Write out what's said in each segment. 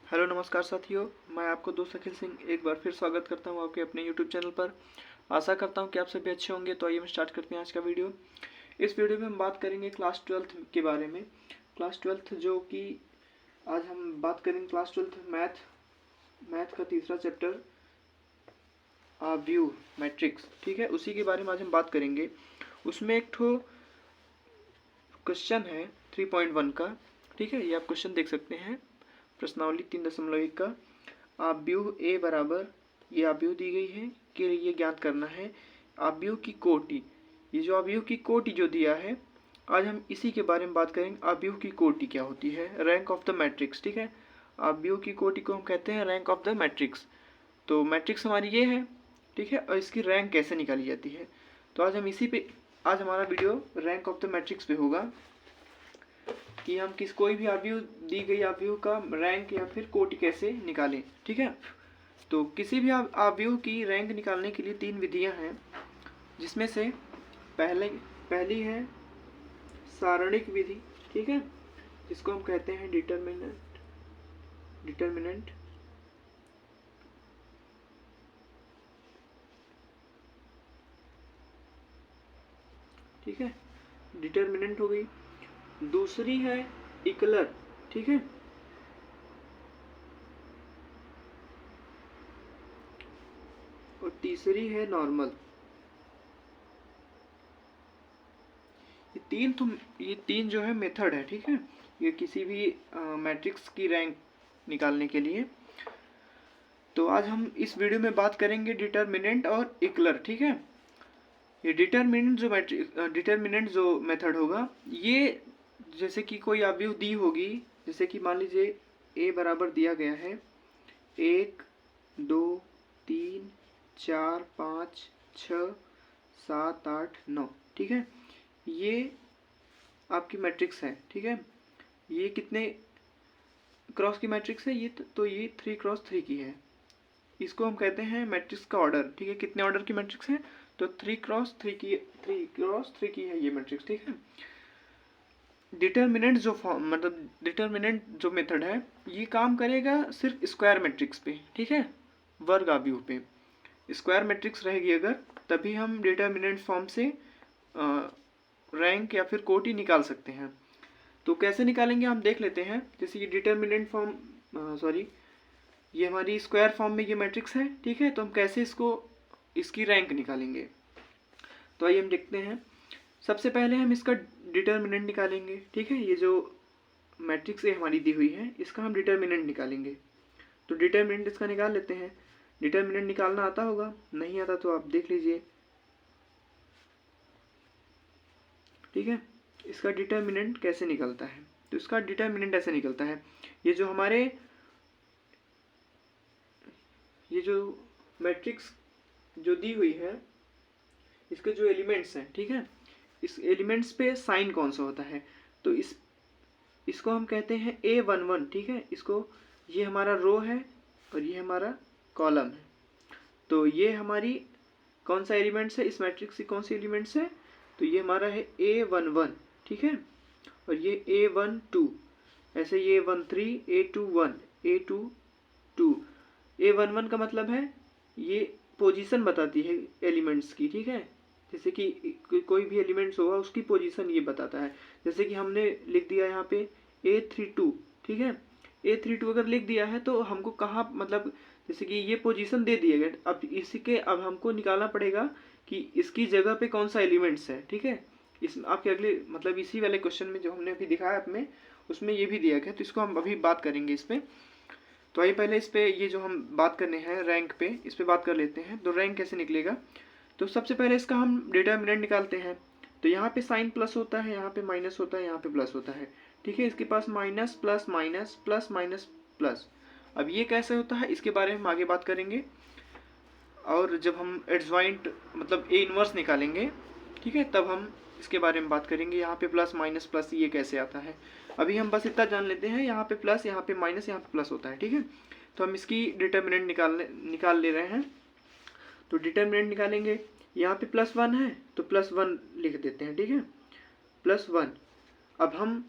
Hello नमस्कार साथियों, मैं आपको दोस्त अखिल सिंह एक बार फिर स्वागत करता हूं आपके अपने यूट्यूब चैनल पर। आशा करता हूं कि आप सभी अच्छे होंगे। तो आइए हम स्टार्ट करते हैं आज का वीडियो। इस वीडियो में हम बात करेंगे क्लास 12th के बारे में। क्लास 12th जो कि आज हम बात करेंगे क्लास 12th मैथ का तीसरा चैप्टर व्यू मैट्रिक्स, ठीक है, उसी के बारे में आज हम बात करेंगे। उसमें एक ठो क्वेश्चन है 3.1 का, ठीक है, ये आप क्वेश्चन देख सकते हैं। प्रश्नावली 3.1 का आव्यूह ए बराबर, ये आव्यूह दी गई है कि ये ज्ञात करना है आव्यूह की कोटि। ये जो आव्यूह की कोटि जो दिया है, आज हम इसी के बारे में बात करेंगे। आव्यूह की कोटि क्या होती है, रैंक ऑफ द मैट्रिक्स, ठीक है। आव्यूह की कोटि को हम कहते हैं रैंक ऑफ द मैट्रिक्स। तो मैट्रिक्स हमारी ये है, ठीक है, और इसकी रैंक कैसे निकाली जाती है। तो आज हम इसी पे, आज हमारा video rank of the matrix पे होगा कि हम कोई भी आव्यूह, दी गई आव्यूह का रैंक या फिर कोटि कैसे निकालें, ठीक है। तो किसी भी आव्यूह की रैंक निकालने के लिए 3 विधियां हैं, जिसमें से पहली है सारणिक विधि, ठीक है, जिसको हम कहते हैं डिटर्मिनेंट। ठीक है, डिटर्मिनेंट हो गई। दूसरी है इक्लर, ठीक है, और तीसरी है नॉर्मल। ये तीन जो है मेथड है, ठीक है, ये किसी भी मैट्रिक्स की रैंक निकालने के लिए। तो आज हम इस वीडियो में बात करेंगे डिटर्मिनेंट और इक्लर, ठीक है। ये डिटर्मिनेंट जो मेथड होगा, ये जैसे कि कोई आव्यूह दी होगी, जैसे कि मान लीजिए ए बराबर दिया गया है 1 2 3 4 5 6 7 8 9, ठीक है, ये आपकी मैट्रिक्स है, ठीक है। ये कितने क्रॉस की मैट्रिक्स है, ये तो ये 3x3 की है। इसको हम कहते हैं मैट्रिक्स का ऑर्डर, ठीक है। कितने ऑर्डर की मैट्रिक्स है, तो 3x3 की है ये मैट्रिक्स, ठीक है। डिटर्मिनेंट जो फॉर्म, मतलब डिटर्मिनेंट जो मेथड है, ये काम करेगा सिर्फ स्क्वायर मैट्रिक्स पे, ठीक है, वर्ग आव्यूह पे। स्क्वायर मैट्रिक्स रहेगी अगर, तभी हम डिटर्मिनेंट फॉर्म से रैंक या फिर कोटि निकाल सकते हैं। तो कैसे निकालेंगे हम देख लेते हैं। जैसे ये डिटर्मिनेंट फॉर्म, ये हमारी स्क्वायर फॉर्म में ये मैट्रिक्स है, ठीक है। तो हम कैसे इसकी रैंक निकालेंगे, तो आइए हम देखते हैं। सबसे पहले हम इसका डिटर्मिनेंट निकालेंगे, ठीक है। ये जो मैट्रिक्स ए हमारी दी हुई है, इसका हम डिटर्मिनेंट निकालेंगे। तो डिटर्मिनेंट इसका निकाल लेते हैं। डिटर्मिनेंट निकालना आता होगा, नहीं आता तो आप देख लीजिए, ठीक है। इसका डिटर्मिनेंट कैसे निकलता है, तो इसका डिटर्मिनेंट ऐसे निकलता है। ये जो मैट्रिक्स जो दी हुई है, इसके जो एलिमेंट्स हैं, ठीक है, इस एलिमेंट्स पे साइन कौन सा होता है, तो इसको हम कहते हैं A11, ठीक है। ये हमारा रो है और ये हमारा कॉलम है। तो ये हमारी कौन सा एलिमेंट्स है, इस मैट्रिक्स की कौन सी एलिमेंट्स है, तो ये हमारा है A11, ठीक है, और ये A12, ऐसे ये A13, A21, A11 का मतलब है ये पोजीशन बताती है एलिमेंट्स की, ठीक है। जैसे कि कोई भी एलिमेंट्स होगा उसकी पोजीशन ये बताता है। जैसे कि हमने लिख दिया यहाँ पे A32, ठीक है। A32 अगर लिख दिया है तो हमको कहाँ, मतलब जैसे कि ये पोजीशन दे दिया गया, अब हमको निकालना पड़ेगा कि इसकी जगह पे कौन सा एलिमेंट्स है, ठीक है। इस आपके अगले, मतलब इसी वाले क्वेश्चन में जो हमने अभी दिखाया अपने, उसमें ये भी दिया गया, तो इसको हम अभी बात करेंगे इस पे। तो आइए पहले इस पे, ये जो हम बात करने हैं रैंक पे, इस पे बात कर लेते हैं। तो रैंक कैसे निकलेगा, तो सबसे पहले इसका हम डिटर्मिनेंट निकालते हैं। तो यहाँ पे साइन प्लस होता है, यहाँ पे माइनस होता है, यहाँ पे प्लस होता है, ठीक है। इसके पास minus plus minus plus minus plus. अब ये कैसे होता है, इसके बारे में हम आगे बात करेंगे। और जब हम एडजॉइंट, मतलब ए इनवर्स निकालेंगे, ठीक है, तब हम इसके बारे में बात करेंगे। यहाँ पे प्लस माइनस प्लस ये कैसे आता है, अभी हम बस इतना जान लेते हैं। यहाँ पे प्लस, यहाँ पे माइनस, यहाँ पे प्लस होता है, ठीक है। तो हम इसकी डिटर्मिनेंट निकाल ले रहे हैं। तो डिटर्मिनेंट निकालेंगे, यहाँ पे +1 है तो +1 लिख देते हैं, ठीक है, +1। अब हम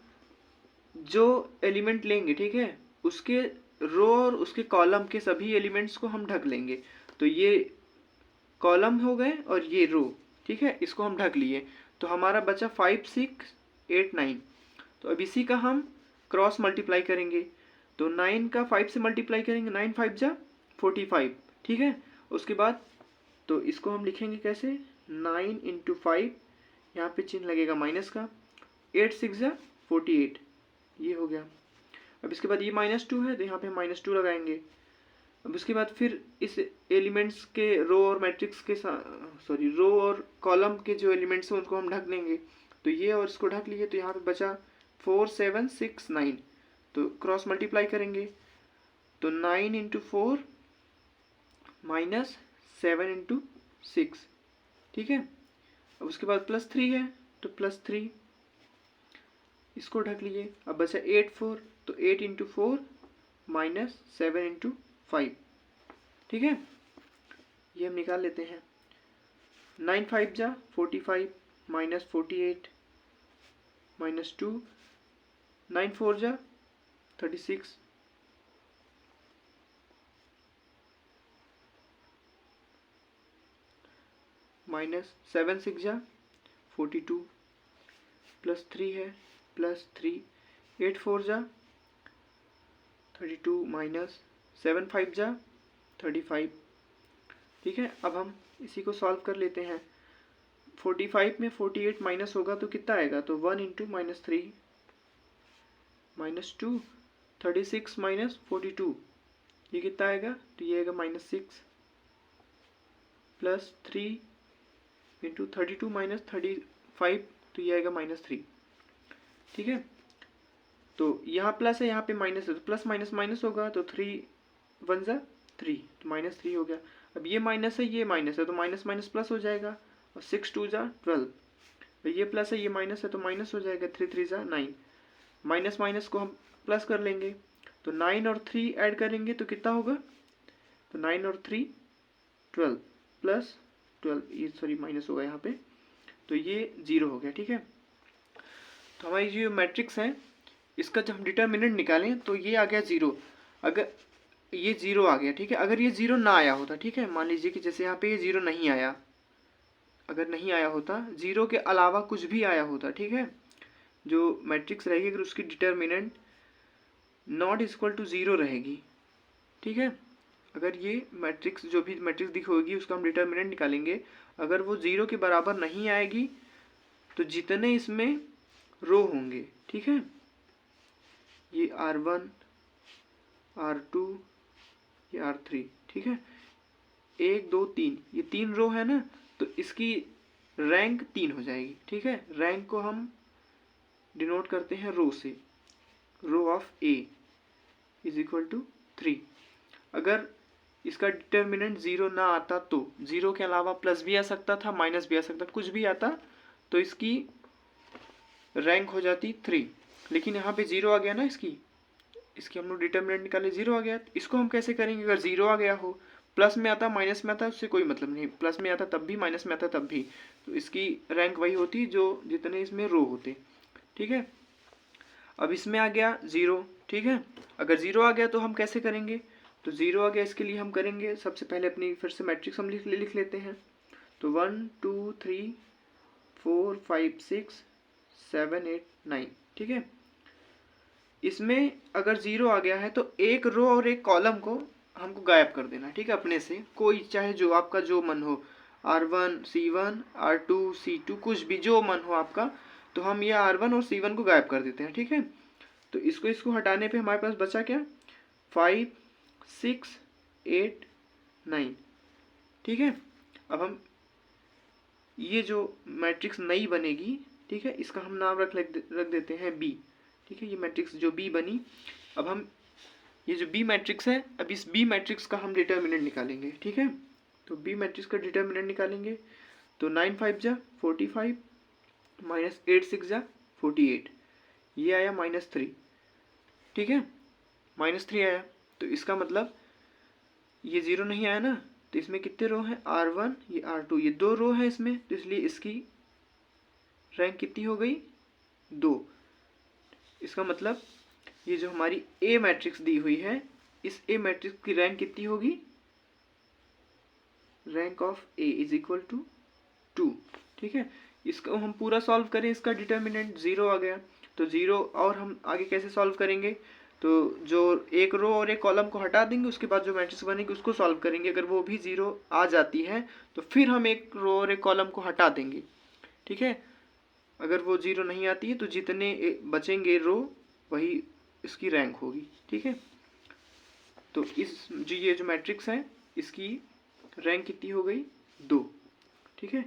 जो एलिमेंट लेंगे, ठीक है, उसके रो और उसके कॉलम के सभी एलिमेंट्स को हम ढक लेंगे। तो ये कॉलम हो गए और ये रो, ठीक है, इसको हम ढक लिए। तो हमारा बचा 5 6 8 9। तो अब इसी का हम क्रॉस मल्टीप्लाई करेंगे। तो 9 का 5 से मल्टीप्लाई करेंगे, 9 5 जा 45, ठीक है। उसके बाद तो इसको हम लिखेंगे कैसे, 9 इंटू 5, यहाँ पे चिन्ह लगेगा माइनस का, 8 6 जा 48, ये हो गया। अब इसके बाद ये -2 है तो यहाँ पे -2 लगाएंगे। अब उसके बाद फिर इस एलिमेंट्स के रो और मैट्रिक्स के सॉरी रो और कॉलम के जो एलिमेंट्स हैं उनको हम ढक देंगे। तो ये और इसको ढक लिए, तो यहाँ पे बचा 4 7 6 9। तो क्रॉस मल्टीप्लाई करेंगे, तो 9 इंटू 4 माइनस 7 इंटू 6, ठीक है। अब उसके बाद +3 है तो +3, इसको ढक लिए। अब बचा 8 4, तो 8 इंटू 4 माइनस 7 इंटू 5, ठीक है। ये हम निकाल लेते हैं। 9 5 जा 45 माइनस 48 -2, 9 4 जा 36, -7 6 जा 42, +3 है, +3, 8 4 जा 32 माइनस 7 5 जा 35, ठीक है। अब हम इसी को सॉल्व कर लेते हैं। 45 में 48 माइनस होगा तो कितना आएगा, तो 1 इंटू -3 -2, 36 माइनस 42, ये कितना आएगा, तो ये आएगा -6, +3 इंटू 32 माइनस 35, तो ये आएगा -3, ठीक है। तो यहाँ प्लस है, यहाँ पे माइनस है, तो प्लस माइनस माइनस होगा, तो 3 1 जा 3, तो -3 हो गया। अब ये माइनस है, ये माइनस है, तो माइनस माइनस प्लस हो जाएगा, और 6 2 जा 12। ये प्लस है, ये माइनस है, तो माइनस हो जाएगा, 3 3 जा 9। माइनस माइनस को हम प्लस कर लेंगे, तो 9 और 3 ऐड करेंगे तो कितना होगा, तो 9 और 3 12 प्लस 12, ये सॉरी माइनस होगा यहाँ पे, तो ये 0 हो गया, ठीक है। तो हमारी जो मैट्रिक्स है इसका जब हम डिटर्मिनेंट निकालें तो ये आ गया 0। अगर ये 0 आ गया, ठीक है। अगर ये 0 ना आया होता, ठीक है, मान लीजिए कि जैसे यहाँ पे ये 0 नहीं आया, अगर नहीं आया होता, 0 के अलावा कुछ भी आया होता, ठीक है, जो मैट्रिक्स रहेगी अगर उसकी डिटर्मिनेंट नॉट इक्वल टू 0 रहेगी, ठीक है। अगर ये मैट्रिक्स जो भी मैट्रिक्स दिख होगी उसका हम डिटर्मिनेंट निकालेंगे, अगर वो 0 के बराबर नहीं आएगी तो जितने इसमें रो होंगे, ठीक है, ये R1 R2 ये R3, ठीक है, 1 2 3, ये 3 रो है ना, तो इसकी रैंक 3 हो जाएगी, ठीक है। रैंक को हम डिनोट करते हैं रो से, row of A is equal to 3। अगर इसका डिटर्मिनेंट 0 ना आता तो 0 के अलावा प्लस भी आ सकता था, माइनस भी आ सकता, कुछ भी आता तो इसकी रैंक हो जाती 3। लेकिन यहाँ पे 0 आ गया ना, इसकी हम लोग डिटर्मिनेंट निकाले, 0 आ गया। इसको हम कैसे करेंगे, अगर 0 आ गया हो, प्लस में आता माइनस में आता उससे कोई मतलब नहीं, प्लस में आता तब भी माइनस में आता तब भी, तो इसकी रैंक वही होती जो जितने इसमें रो होते, ठीक है। अब इसमें आ गया 0, ठीक है। अगर 0 आ गया तो हम कैसे करेंगे, तो 0 आ गया, इसके लिए हम करेंगे सबसे पहले अपनी फिर से मैट्रिक्स हम लिख लेते हैं। तो 1 2 3 4 5 6 7 8 9, ठीक है। इसमें अगर 0 आ गया है तो एक रो और एक कॉलम को हमको गायब कर देना, ठीक है, अपने से, कोई चाहे जो आपका जो मन हो, R1 C1 R2 C2 कुछ भी जो मन हो आपका, तो हम ये R1 और C1 को गायब कर देते हैं, ठीक है। तो इसको हटाने पे हमारे पास बचा क्या, 5 6 8 9, ठीक है। अब हम ये जो मैट्रिक्स नई बनेगी, ठीक है, इसका हम नाम रख देते हैं B, ठीक है। ये मैट्रिक्स जो B बनी, अब हम ये जो B मैट्रिक्स है, अब इस B मैट्रिक्स का हम डिटर्मिनेंट निकालेंगे, ठीक है। तो B मैट्रिक्स का डिटर्मिनेंट निकालेंगे, तो 9 5 जा 45 माइनस 8 6 जा 48, ये आया -3, ठीक है, -3 आया। तो इसका मतलब ये 0 नहीं आया ना, तो इसमें कितने रो हैं, R1 ये R2, ये 2 रो है इसमें, तो इसलिए इसकी रैंक कितनी हो गई, 2। इसका मतलब ये जो हमारी A मैट्रिक्स दी हुई है इस ए मैट्रिक्स की रैंक कितनी होगी, rank of A is equal to 2। ठीक है, इसको हम पूरा सॉल्व करें, इसका डिटर्मिनेंट 0 आ गया, तो 0, और हम आगे कैसे सॉल्व करेंगे, तो जो एक रो और एक कॉलम को हटा देंगे, उसके बाद जो मैट्रिक्स बनेगी उसको सॉल्व करेंगे। अगर वो भी 0 आ जाती है तो फिर हम एक रो और एक कॉलम को हटा देंगे। ठीक है, अगर वो 0 नहीं आती है तो जितने बचेंगे रो वही इसकी रैंक होगी। ठीक है, तो ये जो मैट्रिक्स है इसकी रैंक कितनी हो गई, 2। ठीक है,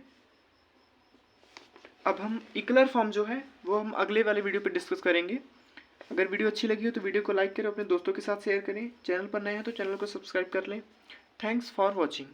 अब हम इक्लर फॉर्म जो है वो हम अगले वाले वीडियो पे डिस्कस करेंगे। अगर वीडियो अच्छी लगी हो तो वीडियो को लाइक करें, अपने दोस्तों के साथ शेयर करें, चैनल पर नए हैं तो चैनल को सब्सक्राइब कर लें। Thanks for watching.